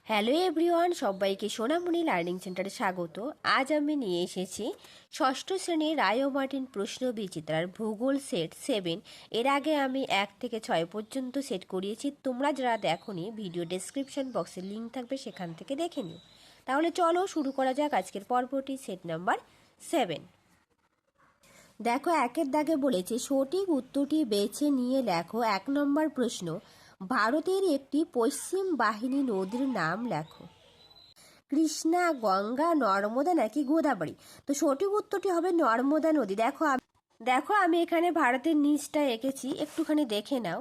Hello everyone, সবাইকে সোনামণি learning সেন্টারে স্বাগত। আজ আমি নিয়ে এসেছি ষষ্ঠ শ্রেণীর রায় ও মার্টিন প্রশ্ন বিচিত্রার ভূগোল সেট 7। এর আগে আমি 1 থেকে 6 পর্যন্ত সেট করিয়েছি। তোমরা যারা দেখোনি, ভিডিও ডেসক্রিপশন বক্সে লিঙ্ক থাকবে, সেখান থেকে দেখে নিও। তাহলে চলো শুরু করা যাক আজকের পর্বটি, সেট নাম্বার 7। দেখো, একের দাগে বলেছে সঠিক উত্তরটি বেছে নিয়ে লেখো। 1 নম্বর প্রশ্ন, ভারতের একটি পশ্চিম বাহিনী নদীর নাম লেখো। কৃষ্ণা, গঙ্গা, নর্মদা নাকি গোদাবরী? তো সঠিক উত্তরটি হবে নর্মদা নদী। দেখো আমি এখানে ভারতের নিচটা এঁকেছি, একটুখানি দেখে নাও।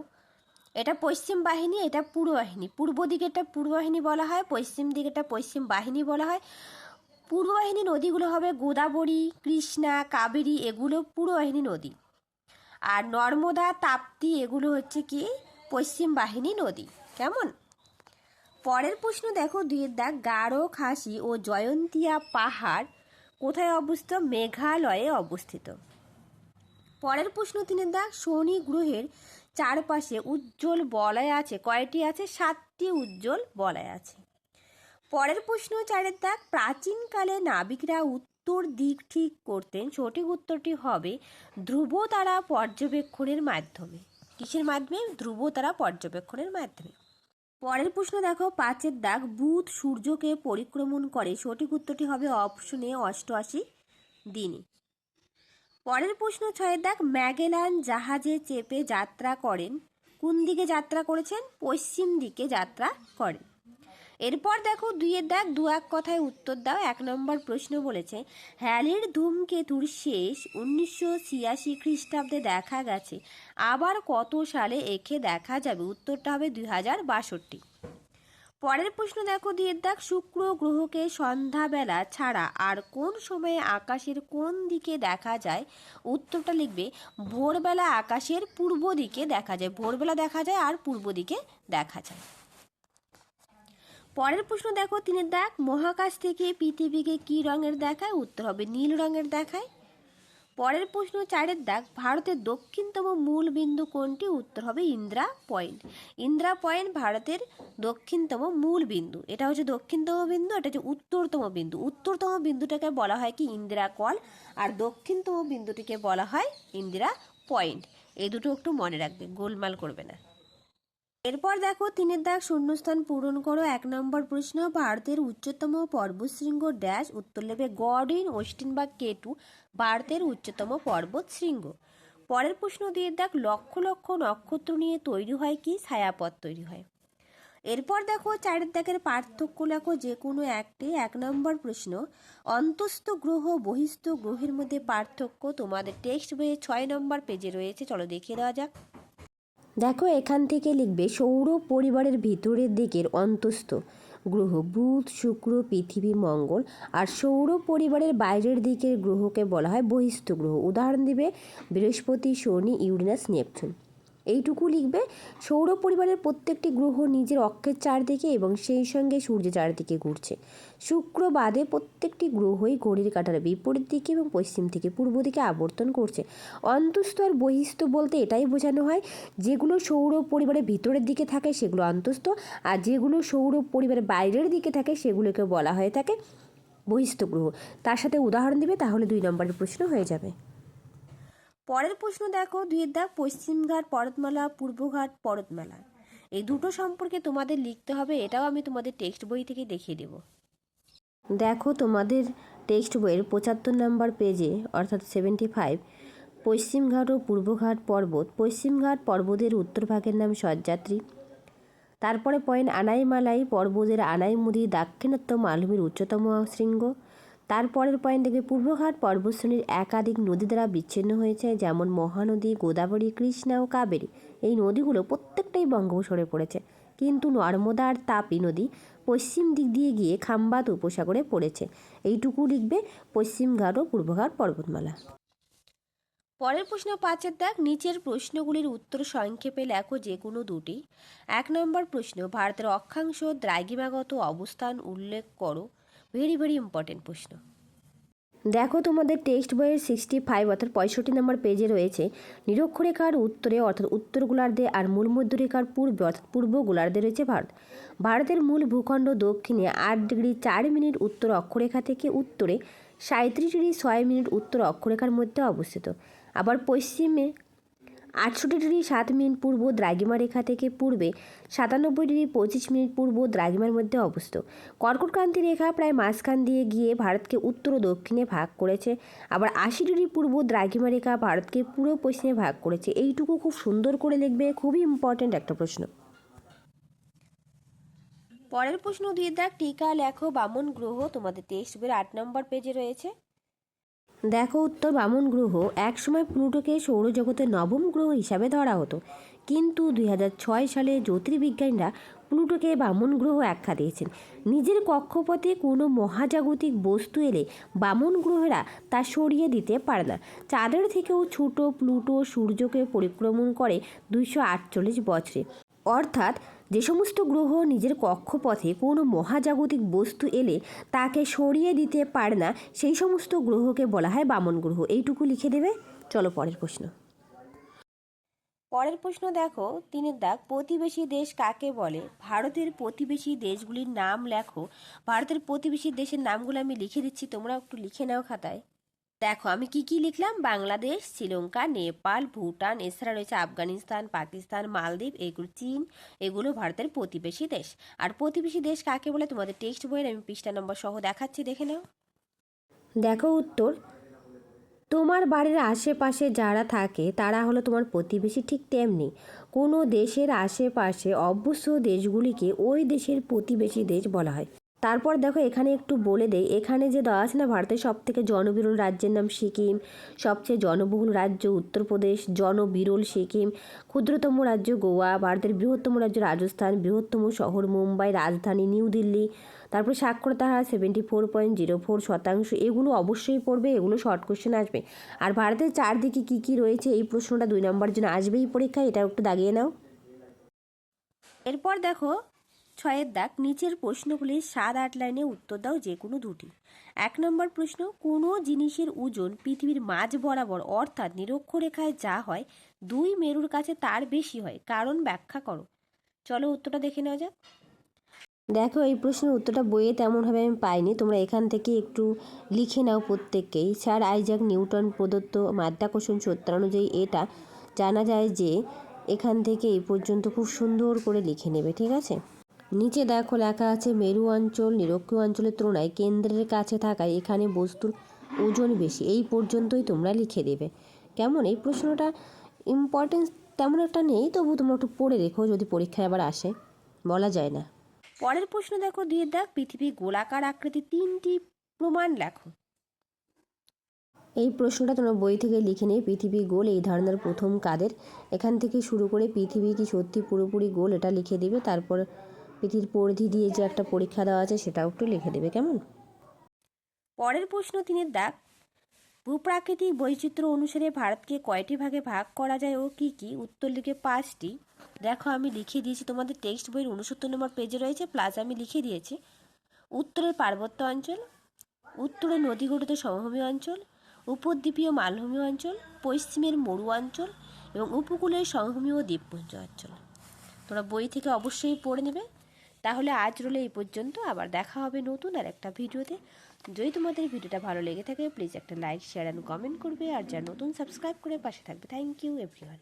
এটা পশ্চিম বাহিনী, এটা পূর্ব বাহিনী। পূর্ব দিকেরটা পূর্ব বাহিনী বলা হয়, পশ্চিম দিকেরটা পশ্চিম বাহিনী বলা হয়। পূর্ব বাহিনী নদীগুলো হবে গোদাবরী, কৃষ্ণা, কাবেরী, এগুলো পূর্ব বাহিনী নদী। আর নর্মদা, তাপ্তি এগুলো হচ্ছে কি পশ্চিম বাহিনী নদী। কেমন? পরের প্রশ্ন দেখো, 2 দাগ, গারো, খাসি ও জয়ন্তিয়া পাহাড় কোথায় অবস্থিত? মেঘালয়ে অবস্থিত। পরের প্রশ্ন 3 দাগ, শনি গ্রহের চারপাশে উজ্জ্বল বলয় আছে কয়টি? আছে 7টি উজ্জ্বল বলয় আছে। পরের প্রশ্ন 4 দাগ, প্রাচীনকালে নাবিকরা উত্তর দিক ঠিক করতেন। সঠিক উত্তরটি হবে ধ্রুবতারা পর্যবেক্ষণের মাধ্যমে। কিসের মাধ্যমে? ধ্রুবতারা পর্যবেক্ষণের মাধ্যমে। পরের প্রশ্ন দেখো, 5 দাগ, বুধ সূর্যকে পরিক্রমণ করে। সঠিক উত্তরটি হবে অপশনে 88 দিনে। পরের প্রশ্ন 6 দাগ, ম্যাগেলান জাহাজে চেপে যাত্রা করেন। কোন দিকে যাত্রা করেছেন? পশ্চিম দিকে যাত্রা করেন। এরপর দেখো 2 দাগ, 2 কথায় উত্তর দাও। 1 নম্বর প্রশ্ন বলেছে হ্যালির ধূমকেতুর শেষ 1986 খ্রিস্টাব্দে দেখা গেছে, আবার কত সালে একে দেখা যাবে? উত্তরটা হবে 2062। পরের প্রশ্ন দেখো 2 দাগ, শুক্র গ্রহকে সন্ধ্যাবেলা ছাড়া আর কোন সময়ে আকাশের কোন দিকে দেখা যায়? উত্তরটা লিখবে ভোরবেলা আকাশের পূর্ব দিকে দেখা যায়। ভোরবেলা দেখা যায় আর পূর্ব দিকে দেখা যায়। পরের প্রশ্ন দেখো 3 দাগ, মহাকাশ থেকে পৃথিবীকে কি রঙের দেখায়? উত্তর হবে নীল রঙের দেখায়। পরের প্রশ্ন 4 দাগ, ভারতের দক্ষিণতম মূল বিন্দু কোনটি? উত্তর হবে ইন্দিরা পয়েন্ট। ইন্দিরা পয়েন্ট ভারতের দক্ষিণতম মূল বিন্দু। এটা হচ্ছে দক্ষিণতম বিন্দু, এটা হচ্ছে উত্তরতম বিন্দু। উত্তরতম বিন্দুটাকে বলা হয় কি? ইন্দিরা কল। আর দক্ষিণতম বিন্দুটিকে বলা হয় ইন্দিরা পয়েন্ট। এই দুটো একটু মনে রাখবে, গোলমাল করবে না। এরপর দেখো 3 দাগ, শূন্যস্থান পূরণ করো। 1 নম্বর প্রশ্ন, ভারতের উচ্চতম পর্বতশৃঙ্গ ড্যাশ। উত্তর নেবে গডইন, ওয়েস্টিন বা কেটু ভারতের উচ্চতম পর্বত শৃঙ্গ। পরের প্রশ্ন 2 দাগ, লক্ষ লক্ষ নক্ষত্র নিয়ে তৈরি হয় কি? ছায়াপথ তৈরি হয়। এরপর দেখো 4 দাগের পার্থক্য লেখো যে কোনো একটি। 1 নম্বর প্রশ্ন, অন্তস্থ গ্রহ বহিস্থ গ্রহের মধ্যে পার্থক্য তোমাদের টেক্সট বইয়ে 6 নম্বর পেজে রয়েছে। চলো দেখিয়ে দেওয়া যাক। দেখো, এখান থেকে লিখবে সৌর পরিবারের ভিতরের দিকের অন্তস্থ গ্রহ বুধ, শুক্র, পৃথিবী, মঙ্গল। আর সৌর পরিবারের বাইরের দিকের গ্রহকে বলা হয় বহিস্থ গ্রহ। উদাহরণ দিবে বৃহস্পতি, শনি, ইউরেনাস, নেপচুন। এইটুকু লিখবে। সৌর পরিবারের প্রত্যেকটি গ্রহ নিজের অক্ষের চারদিকে এবং সেই সঙ্গে সূর্যের চারদিকে ঘুরছে। শুক্র বাদে প্রত্যেকটি গ্রহই ঘড়ির কাঁটার বিপরীত দিকে এবং পশ্চিম থেকে পূর্ব দিকে আবর্তন করছে। অন্তস্থ আর বহিস্থ বলতে এটাই বোঝানো হয়, যেগুলো সৌর পরিবারের ভিতরের দিকে থাকে সেগুলো অন্তস্থ, আর যেগুলো সৌর পরিবারের বাইরের দিকে থাকে সেগুলোকে বলা হয়ে থাকে বহিস্থ গ্রহ। তার সাথে উদাহরণ দিবে, তাহলে 2 নম্বরের প্রশ্ন হয়ে যাবে। পরের প্রশ্ন দেখো 2 দাগ, পশ্চিমঘাট পর্বতমালা, পূর্বঘাট পর্বতমালা, এই দুটো সম্পর্কে তোমাদের লিখতে হবে। এটাও আমি তোমাদের টেক্সট বই থেকে দেখিয়ে দেব। দেখো, তোমাদের টেক্সট বইয়ের 75 নম্বর পেজে অর্থাৎ 75, পশ্চিমঘাট ও পূর্বঘাট পর্বত। পশ্চিমঘাট পর্বতের উত্তর ভাগের নাম সহ্যাদ্রি। তারপরে পয়েন্ট, আনাইমালাই পর্বতের আনাইমুদি দাক্ষিণাত্য মালভূমির উচ্চতম শৃঙ্গ। তারপরের পয়েন্ট দেখবে পূর্বঘাট পর্বতশ্রেণীর একাধিক নদী দ্বারা বিচ্ছিন্ন হয়েছে, যেমন মহানদী, গোদাবরী, কৃষ্ণা ও কাবেরী। এই নদীগুলো প্রত্যেকটাই বঙ্গোপসাগরে পড়েছে, কিন্তু নর্মদা আর তাপি নদী পশ্চিম দিক দিয়ে গিয়ে খাম্বাত উপসাগরে পড়েছে। এইটুকু লিখবে পশ্চিমঘাট ও পূর্বঘাট পর্বতমালা। পরের প্রশ্ন 5 দাগ, নিচের প্রশ্নগুলির উত্তর সংক্ষেপে লেখো যে কোনো দুটি। 1 নম্বর প্রশ্ন, ভারতের অক্ষাংশ দ্রাঘিমাগত অবস্থান উল্লেখ করো। ভেরি ভেরি ইম্পর্টেন্ট প্রশ্ন। দেখো তোমাদের টেক্সট বইয়ের 65 অর্থাৎ 65 নম্বর পেজে রয়েছে নিরক্ষরেখার উত্তরে অর্থাৎ উত্তর গোলার্ধে আর মূল মধ্যরেখার পূর্বে অর্থাৎ পূর্ব গোলার্ধে রয়েছে ভারত। ভারতের মূল ভূখণ্ড দক্ষিণে 8°4' উত্তর অক্ষরেখা থেকে উত্তরে 37°6' উত্তর অক্ষরেখার মধ্যে অবস্থিত। আবার পশ্চিমে 68°7' পূর্ব দ্রাঘিমা রেখা থেকে পূর্বে 97°25' পূর্ব দ্রাঘিমার মধ্যে অবস্থিত। কর্কটক্রান্তি রেখা প্রায় মাঝখান দিয়ে গিয়ে ভারতকে উত্তর ও দক্ষিণে ভাগ করেছে। আবার 80° পূর্ব দ্রাঘিমা রেখা ভারতকে পূর্ব পশ্চিমে ভাগ করেছে। এইটুকু খুব সুন্দর করে লিখবে, খুবই ইম্পর্ট্যান্ট একটা প্রশ্ন। পরের প্রশ্ন দিয়ে দেখ টিকা লেখো বামন গ্রহ, তোমাদের টেক্সট বইয়ের 8 নম্বর পেজে রয়েছে। দেখো উত্তর, বামন গ্রহ একসময় প্লুটোকে সৌরজগতের নবম গ্রহ হিসাবে ধরা হতো, কিন্তু 2006 সালে জ্যোতির্বিজ্ঞানীরা প্লুটোকে বামন গ্রহ আখ্যা দিয়েছেন। নিজের কক্ষপথে কোনো মহাজাগতিক বস্তু এলে বামন গ্রহেরা তা সরিয়ে দিতে পারে না। চাঁদের থেকেও ছোট প্লুটো সূর্যকে পরিক্রমণ করে 248 বছরে। অর্থাৎ যে সমস্ত গ্রহ নিজের কক্ষপথে কোনো মহাজাগতিক বস্তু এলে তাকে সরিয়ে দিতে পারে না, সেই সমস্ত গ্রহকে বলা হয় বামন গ্রহ। এইটুকু লিখে দেবে। চলো পরের প্রশ্ন। পরের প্রশ্ন দেখো 3 দাগ, প্রতিবেশী দেশ কাকে বলে? ভারতের প্রতিবেশী দেশগুলির নাম লেখো। ভারতের প্রতিবেশী দেশের নামগুলো আমি লিখে দিচ্ছি, তোমরা একটু লিখে নাও খাতায়। দেখো আমি কি লিখলাম, বাংলাদেশ, শ্রীলঙ্কা, নেপাল, ভুটান, এছাড়া রয়েছে আফগানিস্তান, পাকিস্তান, মালদ্বীপ, এগুলো চীন, এগুলো ভারতের প্রতিবেশী দেশ। আর প্রতিবেশী দেশ কাকে বলে তোমাদের টেক্সট বইয়ের আমি পৃষ্ঠা নম্বর সহ দেখাচ্ছি, দেখে নাও। দেখো উত্তর, তোমার বাড়ির আশেপাশে যারা থাকে তারা হলো তোমার প্রতিবেশী। ঠিক তেমনি কোনো দেশের আশেপাশে অভ্যস্ত দেশগুলিকে ওই দেশের প্রতিবেশী দেশ বলা হয়। তারপর দেখো এখানে একটু বলে দেই, এখানে যে দেওয়া আছে না, ভারতের সবথেকে জনবিরল রাজ্যের নাম সিকিম, সবচেয়ে জনবহুল রাজ্য উত্তরপ্রদেশ, জনবিরল সিকিম, ক্ষুদ্রতম রাজ্য গোয়া, ভারতের বৃহত্তম রাজ্য রাজস্থান, বৃহত্তম শহর মুম্বাই, রাজধানী নিউ দিল্লি, তারপরে সাক্ষরতা হার 74.04%। এগুলো অবশ্যই পড়বে, এগুলো শর্ট কোশ্চেন আসবে। আর ভারতের চারদিকে কী রয়েছে, এই প্রশ্নটা 2 নম্বরের জন্য আসবেই পরীক্ষায়, এটা একটু দাগিয়ে নাও। এরপর দেখো 6 দাগ, নিচের প্রশ্নগুলির 7-8 লাইনে উত্তর দাও যে কোনো দুটি। 1 নম্বর প্রশ্ন, কোনো জিনিসের ওজন পৃথিবীর মাঝ বরাবর অর্থাৎ নিরক্ষরেখায় যা হয় 2 মেরুর কাছে তার বেশি হয়, কারণ ব্যাখ্যা করো। চলো উত্তরটা দেখে নেওয়া যাক। দেখো এই প্রশ্নের উত্তরটা বইয়ে তেমনভাবে আমি পাইনি, তোমরা এখান থেকে একটু লিখে নাও প্রত্যেককেই। স্যার আইজাক নিউটন প্রদত্ত মাধ্যাকর্ষণ সূত্র অনুযায়ী এটা জানা যায় যে, এখান থেকে এই পর্যন্ত খুব সুন্দর করে লিখে নেবে, ঠিক আছে। নিচে দেখো লেখা আছে, মেরু অঞ্চল নিরক্ষীয় অঞ্চলের তুলনায় কেন্দ্রের কাছে থাকায় এখানে বস্তুর ওজন বেশি। এই পর্যন্তই তোমরা লিখে দেবে। কেমন, এই প্রশ্নটা ইম্পর্টেন্স তেমন একটা নেই, তবু তোমরা একটু পড়ে রেখো, যদি পরীক্ষায় আবার আসে, বলা যায় না। পরের প্রশ্ন দেখো 2 দাগ, পৃথিবী গোলাকার আকৃতি 3টি প্রমাণ লেখো। এই প্রশ্নটা তোমরা বই থেকে লিখে নেই, পৃথিবী গোল এই ধারণার প্রথম কাদের। এখান থেকে শুরু করে পৃথিবী কি সত্যি পুরোপুরি গোল এটা লিখে দিবে। তারপর পৃথিবীর পরিধি দিয়ে যে একটা পরীক্ষা দেওয়া আছে সেটাও একটু লিখে দেবে, কেমন। পরের প্রশ্ন 3 দাগ, ভূপ্রাকৃতিক বৈচিত্র্য অনুসারে ভারতকে কয়টি ভাগে ভাগ করা যায় ও কি কি? উত্তর লিখে 5টি। দেখো আমি লিখে দিয়েছি, তোমাদের টেক্সট বইয়ের 69 নম্বর পেজে রয়েছে, প্লাস আমি লিখে দিয়েছি। উত্তরের পার্বত্য অঞ্চল, উত্তরের নদী গঠিত সমভূমি অঞ্চল, উপদ্বীপীয় মালভূমি অঞ্চল, পশ্চিমের মরু অঞ্চল এবং উপকূলের সমভূমি ও দ্বীপপুঞ্জ অঞ্চল। তোমরা বই থেকে অবশ্যই পড়ে নেবে। তাহলে আজ রইল এই পর্যন্ত, আবার দেখা হবে নতুন আর একটা ভিডিওতে। যদি তোমাদের ভিডিওটা ভালো লেগে থাকে প্লিজ একটা লাইক, শেয়ার অ্যান্ড কমেন্ট করবে, আর যারা নতুন সাবস্ক্রাইব করে পাশে থাকবে। Thank you everyone.